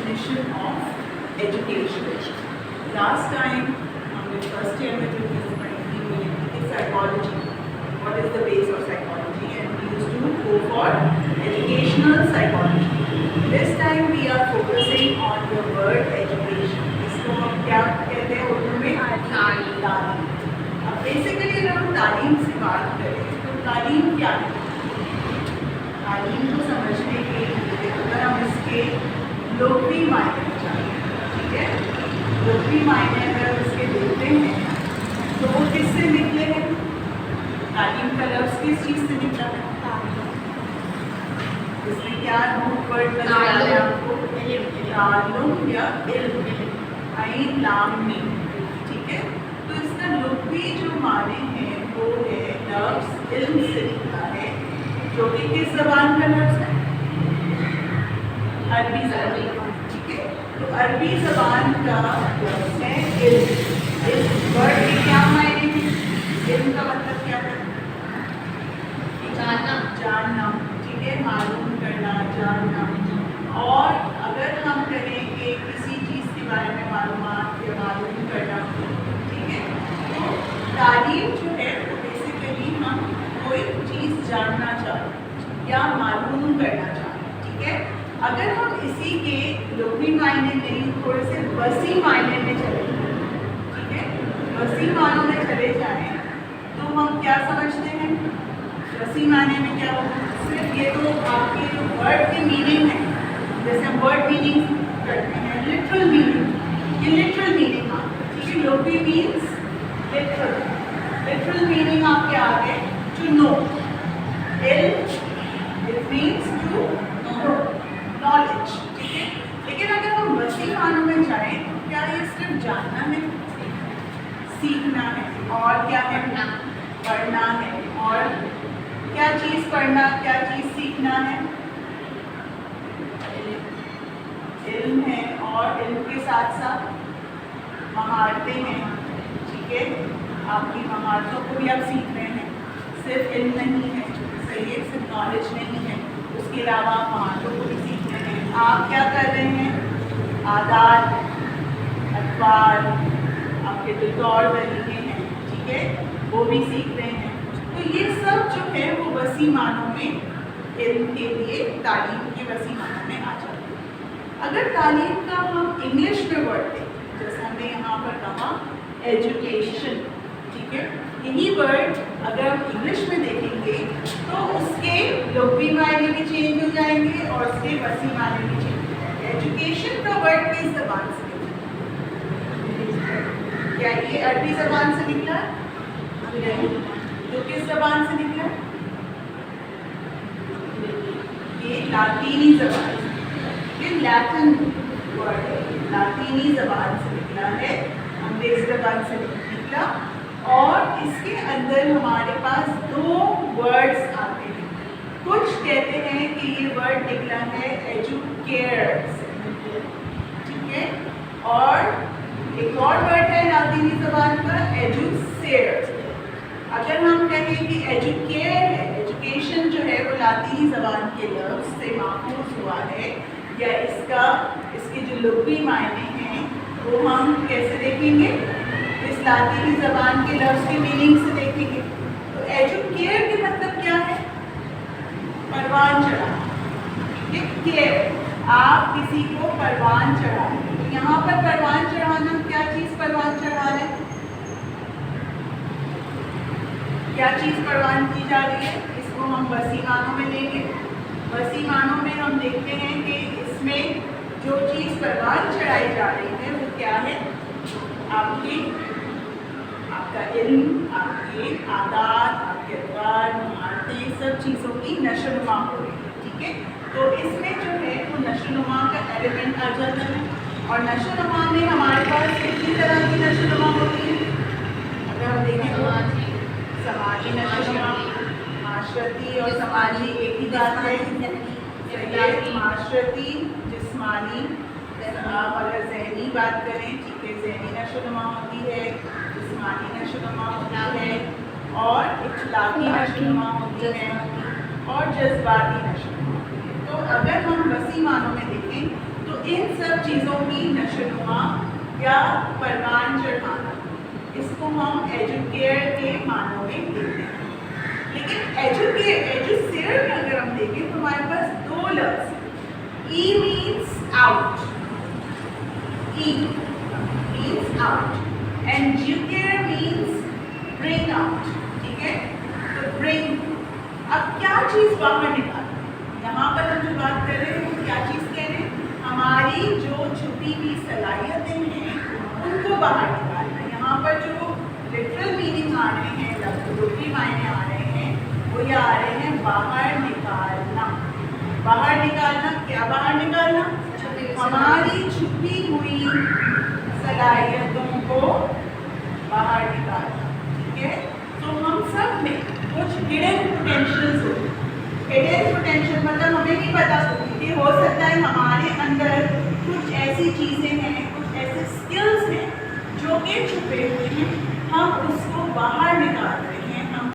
definition of education. Last time हमने first year में जो चीज़ पढ़ी थी वो ये थी कि psychology. What is the base of psychology? And we used to go for educational psychology. This time we are focusing on the word education. इसको हम क्या कहते हैं उर्दू में? तालीम. अब बेसिकली अगर हम तालीम से बात करें तो तालीम क्या है? तालीम को समझने के लिए अगर हम इसके लोकप्रिय मायने जानें, ठीक है, लोकप्रिय मायने अगर इसके देखते हैं तो वो किससे निकले हैं? तालीम का लफ्ज़ किस चीज़ से निकला है? इसमें क्या रूट वर्ड नजर आ रहा है आपको? ताल्लुम या इल्म, आइन लाम मीम, ठीक है. तो इसका लोकप्रिय जो माने हैं वो है लफ्ज़ इल्म से निकला है, जो कि किस ज़बान का लफ्ज़ है? अरबी ज़बान, ठीक है. तो अरबी ज़बान का लफ्ज़ है इल्म. इस वर्ड के क्या मायने हैं? इल्म का मतलब क्या है? जानना, ठीक है, मालूम करना, जानना. और अगर हम कहें कि किसी चीज़ के बारे में मालूमात या मालूम करना, ठीक है, तो तालीम जो है वो बेसिकली हम कोई चीज़ जानना चाहते या मालूम करना चाहते, ठीक है. अगर हम इसी के लोकप्रिय मायने नहीं थोड़े से वसी मायने में चले जाएं, ठीक है, वसी मानों में चले जाएं तो हम क्या समझते हैं? वसी मायने में क्या होगा? सिर्फ ये तो आपके जो वर्ड के मीनिंग है, जैसे हम वर्ड मीनिंग करते हैं, लिटरल मीनिंग, ये लिटरल मीनिंग आप, ठीक है, लोकप्रिय मीन्स लिटरल. लिटरल मीनिंग आपके आ गए to know. It means to know, knowledge, ठीक है. लेकिन अगर हम वसी मानों में जाएं तो क्या ये सिर्फ जानना है, सीखना है, और क्या है? पढ़ना है. और क्या चीज़ पढ़ना, क्या चीज़ सीखना है? इल्म है. और इल्म के साथ साथ महारतें हैं, ठीक है, आपकी महारतों को भी आप सीख रहे हैं. सिर्फ इल्म नहीं है, सही है, सिर्फ नॉलेज नहीं है, उसके अलावा आप महारतों को भी सीख रहे हैं. आप क्या कर रहे हैं? आदात, अखबार, आपके जो दौर तरीके हैं, ठीक है, वो भी सीख रहे हैं. तो ये सब जो है वो वसी मानों में इल्म के लिए तालीम के वसी मानों में आ जाते हैं. अगर तालीम का हम इंग्लिश में वर्ड दें, जैसे हमने यहाँ पर कहा एजुकेशन, ठीक है, यही वर्ड अगर हम इंग्लिश में देखेंगे तो उसके लोकप्रिय मायने भी चेंज हो जाएंगे और उसके वसी मायने भी चेंज हो जाएंगे. एजुकेशन का वर्ड किस ज़बान से निकला? क्या ये अरबी ज़बान से निकला? नहीं. तो किस ज़बान से निकला? ये लातीनी ज़बान से, ये लैटिन वर्ड है, लातीनी ज़बान से निकला है, अंग्रेज़ी ज़बान से निकला. और इसके अंदर हमारे पास दो वर्ड्स आते हैं. कुछ कहते हैं कि ये वर्ड निकला है एजुकेयर से, ठीक है, और एक और वर्ड है लातीनी ज़बान का एजुसेयर. अगर हम कहें कि एजुकेयर है, एजुकेशन जो है वो लातीनी ज़बान के लफ्ज़ से माखूज़ हुआ है, या इसके जो लुग़वी मायने हैं वो हम कैसे देखेंगे? इस लातीनी ज़बान के लफ्ज़ के मीनिंग से देखेंगे. तो एजुकेयर के मतलब क्या है? परवान चढ़ाना, केयर, आप किसी को परवान चढ़ाएं. तो यहाँ पर परवान चढ़ाना, क्या चीज़ परवान चढ़ा रहे हैं? क्या चीज़ परवान की जा रही है? इसको हम वसी मानों में लेंगे. वसी मानों में हम देखते हैं कि इसमें जो चीज़ परवान चढ़ाई जा रही है वो क्या है? आपका इल्म, आपके आदात, आपके अखबार, महारतें, सब चीज़ों की नशोनुमा हो रही है, ठीक है. तो इसमें जो है वो नशोनुमा का एलिमेंट आ जाता है. और नशोनुमा में हमारे पास कितनी तरह की नशोनुमा होती है? अगर हम देखें तो समाजी नशोनुमा, माशरती और समाजी एक ही बात है. माशरती, जिस्मानी, आप अगर ज़हनी बात करें, ठीक है, ज़हनी नशोनुमा होती है, जिस्मानी नशोनुमा होता है, और इखलाकी नशोनुमा होती है, और जज्बाती नशोनुमा होती है. तो अगर हम वसी मानों में देखें तो ان سب چیزوں کی نشوونما یا پروان چڑھانا، اس کو ہم ایجوکیئر کے معنوں میں دیتے ہیں. لیکن ایجوسیئر میں اگر ہم دیکھیں تو ہمارے پاس دو لفظ، E means out, E means out and educare means bring out. ٹھیک ہے، تو برنگ، اب کیا چیز باہر نکالنا، یہاں پر ہم جو بات کر رہے ہیں وہ کیا چیز کہہ رہے ہیں، ہماری جو چھپی ہوئی صلاحیتیں ہیں ان کو باہر نکالنا. یہاں پر جو لٹرل میننگ آ رہے ہیں، لفظی معنی آ رہے ہیں، وہ یہ آ رہے ہیں باہر نکالنا. باہر نکالنا، کیا باہر نکالنا، ہماری چھپی ہوئی صلاحیتوں کو باہر نکالنا. ٹھیک ہے، تو ہم سب میں کچھ ہڈن پوٹینشیلز ہوتے ہیں. ہڈن پوٹینشیل مطلب ہمیں نہیں پتا کہ ہو سکتا ہے ہمارے اندر کچھ ایسی چیزیں ہیں، کچھ ایسے اسکلز ہیں جو کہ چھپے ہوئے ہیں